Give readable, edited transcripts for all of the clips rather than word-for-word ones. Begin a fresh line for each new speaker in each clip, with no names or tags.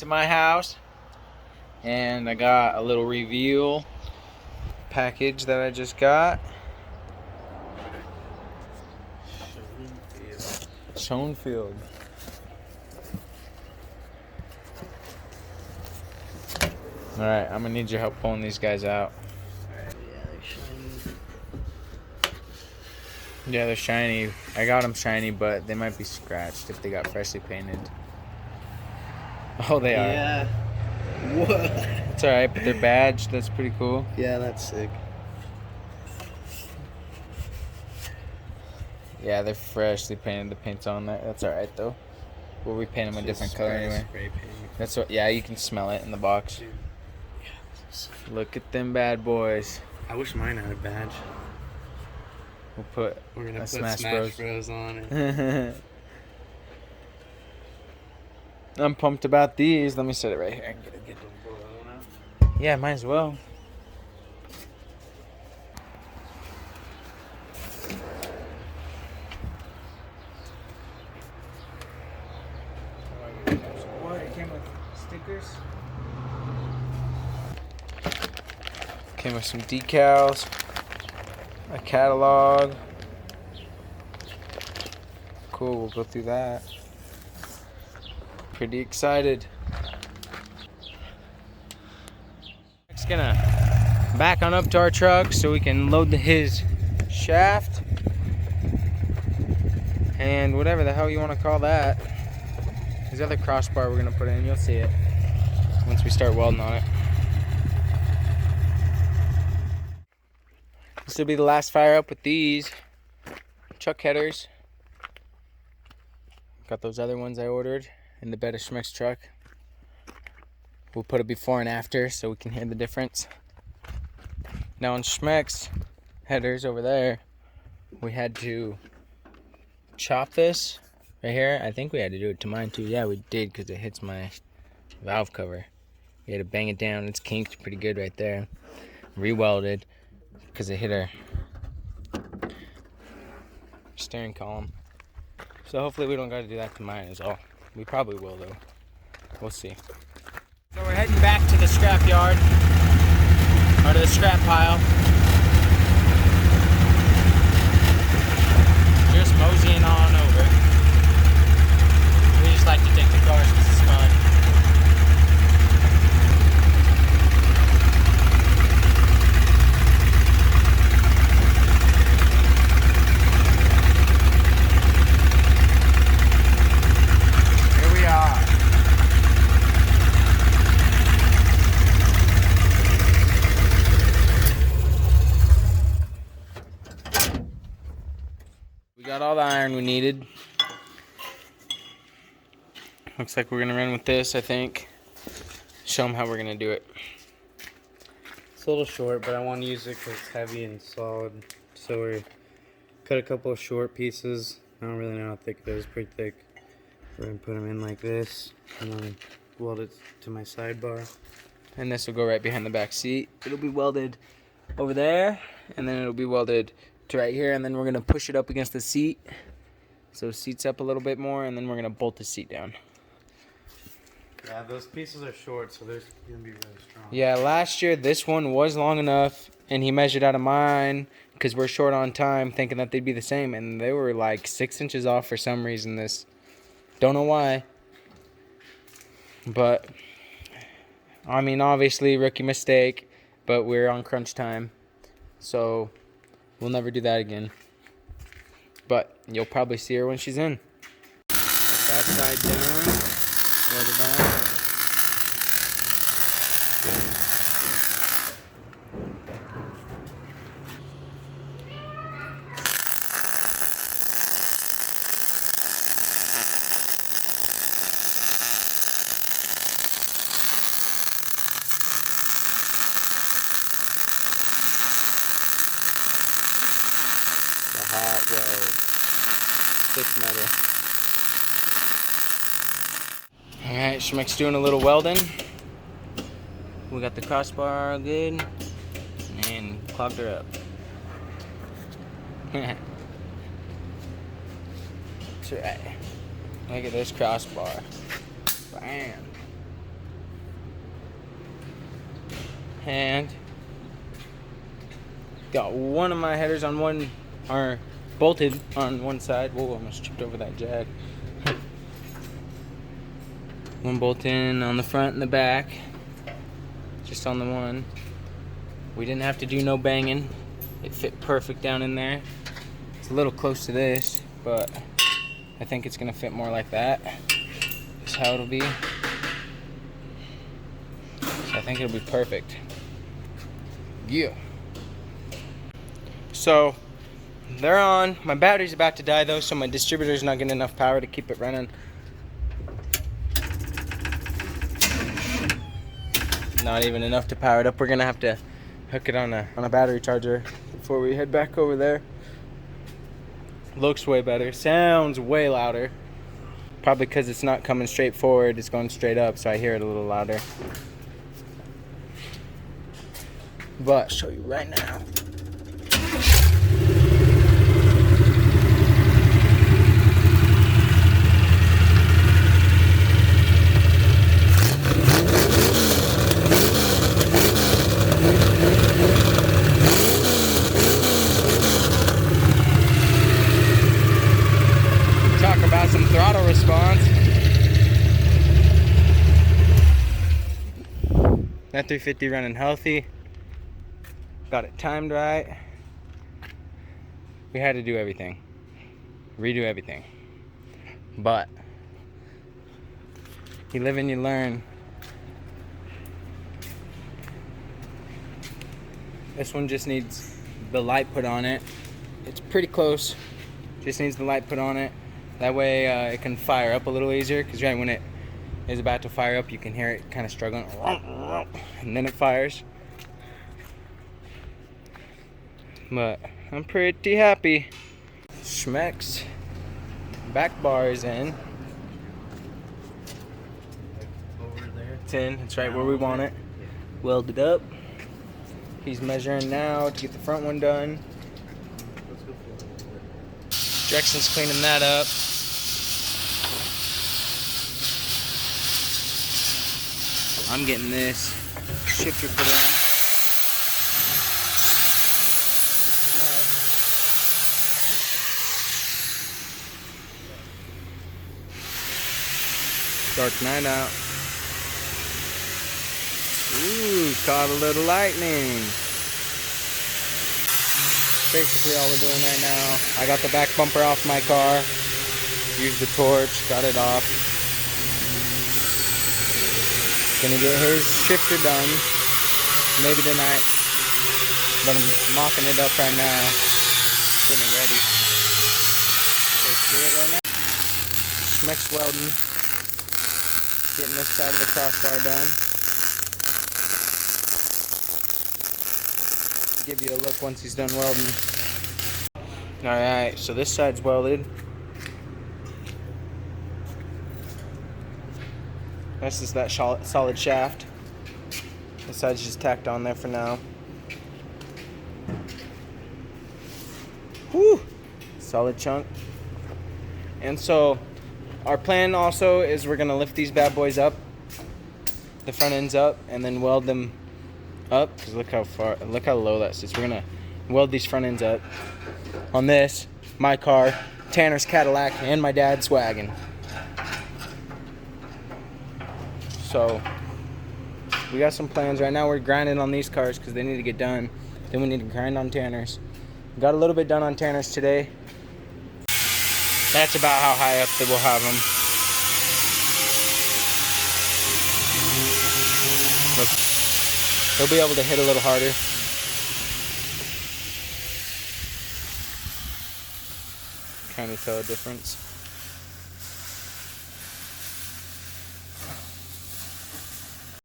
to my house and I got a little reveal package that I just got. Schoenfield. Alright, I'm gonna need your help pulling these guys out. Yeah, they're shiny. I got them shiny, but they might be scratched if they got freshly painted. Oh, they are.
Yeah. What?
It's alright, but they're badged. That's pretty cool.
Yeah, that's sick.
Yeah, they're freshly painted. The paint's on there. That's alright, though. We'll repaint them a different color anyway. That's what. Yeah, you can smell it in the box.
Dude. Yeah,
Look at them bad boys.
I wish mine had a badge.
We're
gonna put
Smash
Bros on it.
I'm pumped about these. Let me set it right here. Yeah, might as well. What? It came with stickers? Came with some decals, a catalog. Cool, we'll go through that. Pretty excited. It's gonna back on up to our truck so we can load his shaft and whatever the hell you want to call that. His other crossbar we're gonna put in, you'll see it once we start welding on it. This will be the last fire up with these chuck headers. Got those other ones I ordered in the bed of Schmick's truck. We'll put a before and after so we can hear the difference. Now on Schmick's headers over there, we had to chop this right here. I think we had to do it to mine too. Yeah, we did because it hits my valve cover. We had to bang it down. It's kinked pretty good right there. Re-welded because it hit our steering column. So hopefully we don't got to do that to mine is all. We probably will though. We'll see. So we're heading back to the scrap yard, or to the scrap pile. Just moseying on over. We just like to take the cars because it's fun. Here we are. We got all the iron we needed. Looks like we're gonna run with this, I think. Show them how we're gonna do it.
It's a little short, but I want to use it because it's heavy and solid. So we cut a couple of short pieces. I don't really know how thick it is. Pretty thick. We're gonna put them in like this, and then weld it to my sidebar.
And this will go right behind the back seat. It'll be welded over there, and then it'll be welded to right here, and then we're gonna push it up against the seat so the seat's up a little bit more, and then we're gonna bolt the seat down.
Yeah, those pieces are short, so they're gonna be really strong.
Yeah, last year this one was long enough, and he measured out of mine because we're short on time, thinking that they'd be the same, and they were like 6 inches off for some reason. This, don't know why, but I mean, obviously rookie mistake, but we're on crunch time, so we'll never do that again. But you'll probably see her when she's in. That side down. Weld it on. The hot weld. Thick metal. Alright, Schmick's doing a little welding. We got the crossbar good and clogged her up. That's right. Look at this crossbar. Bam. And got one of my headers on one, or bolted on one side. Whoa, almost tripped over that jag. One bolt in on the front and the back, just on the one. We didn't have to do no banging. It fit perfect down in there. It's a little close to this, but I think it's gonna fit more like that. That's how it'll be. So I think it'll be perfect. Yeah. So they're on. My battery's about to die though, so my distributor's not getting enough power to keep it running. Not even enough to power it up. We're gonna have to hook it on a battery charger before we head back over there. Looks way better, sounds way louder. Probably because it's not coming straight forward, it's going straight up, so I hear it a little louder. But I'll show you right now. Talk about some throttle response. That 350 running healthy. Got it timed right. We had to do everything. Redo everything. But you live and you learn. This one just needs the light put on it. It's pretty close. Just needs the light put on it. That way it can fire up a little easier, because right when it is about to fire up, you can hear it kind of struggling, and then it fires. But I'm pretty happy. Schmeck's back bar is in.
Over there.
It's in. It's right where we want it. Welded up. He's measuring now to get the front one done.
Let's go for it.
Jackson's cleaning that up. I'm getting this shifter put on. Dark night out. Ooh, caught a little lightning. Basically all we're doing right now. I got the back bumper off my car. Used the torch, got it off. Gonna get his shifter done, maybe tonight. But I'm mocking it up right now. Getting it ready. Let's do it right now. Schmeck's welding. Getting this side of the crossbar done. Give you a look once he's done welding. Alright, so this side's welded. This is that solid shaft. This side's just tacked on there for now. Whew! Solid chunk. And so our plan also is we're gonna lift these bad boys up, the front ends up, and then weld them up. Cause look how low that sits. We're gonna weld these front ends up on this, my car, Tanner's Cadillac, and my dad's wagon. So we got some plans right now. We're grinding on these cars because they need to get done. Then we need to grind on Tanner's. Got a little bit done on Tanner's today. That's about how high up that we'll have them. Look, he'll be able to hit a little harder. Kind of tell a difference.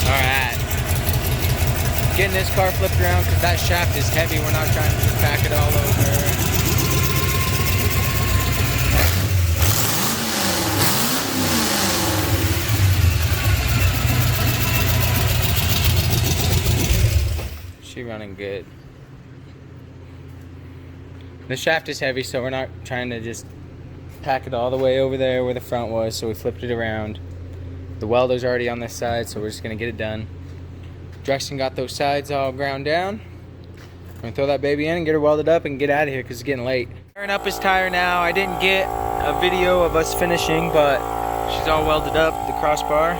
Alright. Getting this car flipped around because that shaft is heavy. We're not trying to just pack it all over. She's running good. The shaft is heavy, so we're not trying to just pack it all the way over there where the front was, so we flipped it around. The welder's already on this side, so we're just gonna get it done. Jackson got those sides all ground down. I'm gonna throw that baby in and get her welded up and get out of here because it's getting late. Firing up his tire now. I didn't get a video of us finishing, but she's all welded up, the crossbar,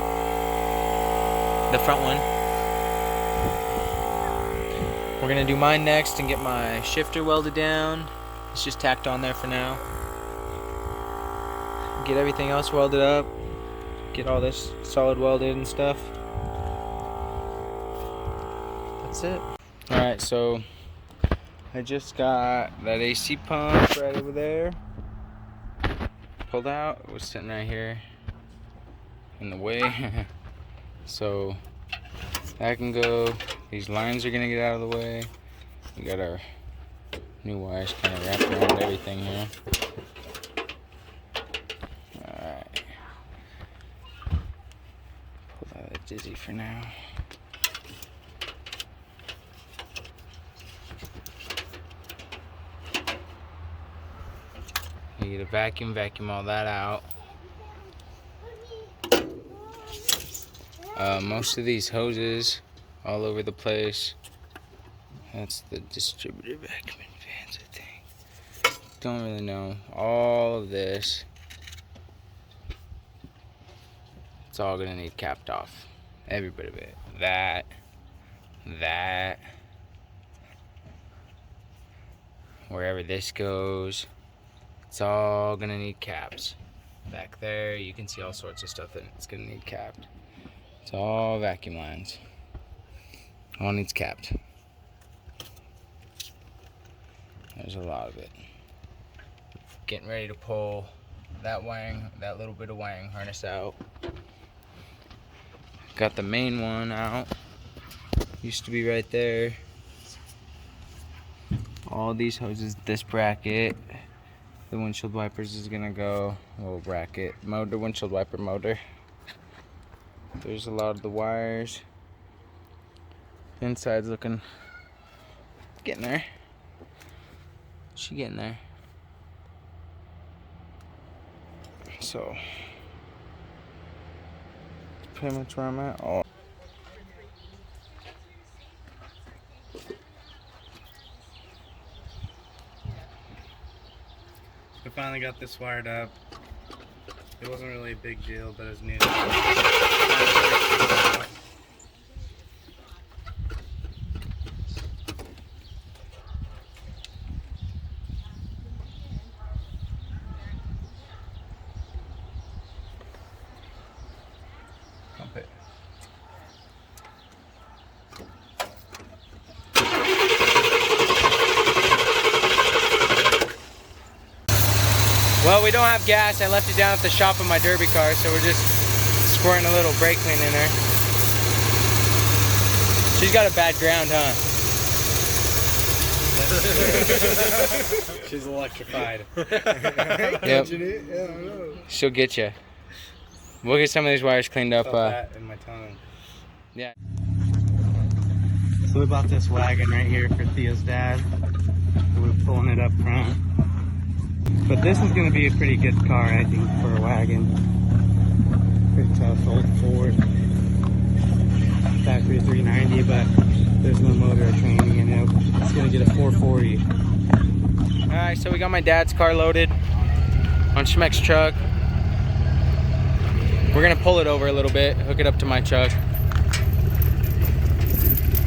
the front one. We're gonna do mine next and get my shifter welded down. It's just tacked on there for now. Get everything else welded up. Get all this solid welded and stuff. That's it. Alright, so I just got that AC pump right over there pulled out. It was sitting right here in the way. So that can go. These lines are gonna get out of the way. We got our new wires kind of wrapped around everything here. Alright. Pull out that dizzy for now. You get a vacuum all that out. Most of these hoses all over the place. That's the distributor vacuum fans, I think. Don't really know. All of this, it's all gonna need capped off. Every bit of it. That. Wherever this goes, it's all gonna need caps. Back there, you can see all sorts of stuff that it's gonna need capped. It's all vacuum lines. All needs capped. There's a lot of it. Getting ready to pull that little bit of wiring harness out. Got the main one out. Used to be right there. All these hoses, this bracket. The windshield wipers is gonna go. Little bracket. Motor, windshield wiper motor. There's a lot of the wires. The inside's looking, getting there. She getting there. So, pretty much where I'm at. Oh.
I finally got this wired up. It wasn't really a big deal, but it was needed.
Pump it. Well, we don't have gas. I left it down at the shop of my derby car, so we're just squirting a little brake clean in her. She's got a bad ground, huh?
She's electrified.
Yep. She'll get you. We'll get some of these wires cleaned up.
That in my tongue.
Yeah.
So we bought this wagon right here for Theo's dad. We're pulling it up front. But this is going to be a pretty good car, I think, for a wagon. Pretty tough, old Ford. Factory 390, but there's no motor or training in it. It's going to get a 440.
Alright, so we got my dad's car loaded on Schmeck's truck. We're going to pull it over a little bit, hook it up to my truck.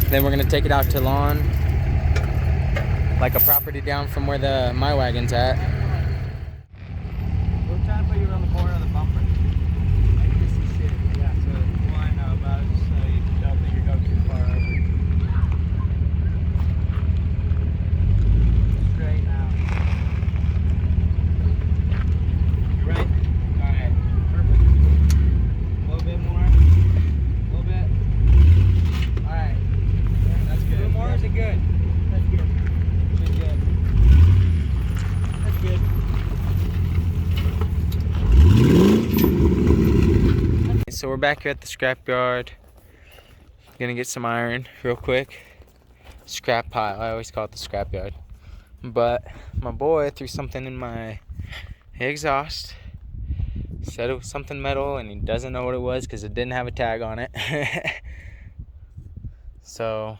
Then we're going to take it out to lawn, like a property down from where my wagon's at.
We're trying to put you around the corner of the bumper. Yeah, so well, I know about it, so you don't think you're going too far over. Straight now. You're right. Alright, perfect. A little bit more. A little bit. Alright. That's good. A little more, or is it good? That's good. That's good. That's good.
So we're back here at the scrapyard. Gonna get some iron real quick. Scrap pile. I always call it the scrapyard. But my boy threw something in my exhaust. Said it was something metal, and he doesn't know what it was because it didn't have a tag on it. So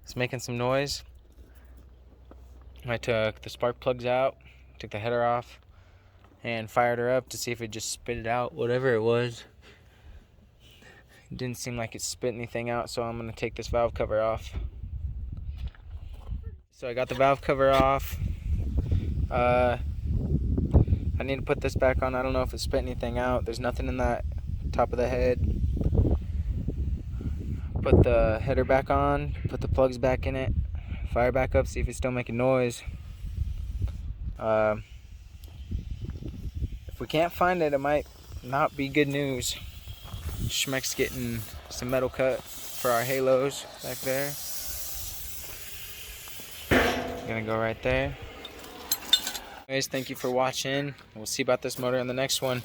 it's making some noise. I took the spark plugs out, took the header off, and fired her up to see if it just spit it out, whatever it was. It didn't seem like it spit anything out, so I'm going to take this valve cover off. So I got the valve cover off. I need to put this back on. I don't know if it spit anything out. There's nothing in that top of the head. Put the header back on, put the plugs back in it, fire back up, see if it's still making noise. If we can't find it, it might not be good news. Schmeck's getting some metal cut for our halos back there. Gonna go right there. Anyways, thank you for watching. We'll see about this motor in the next one.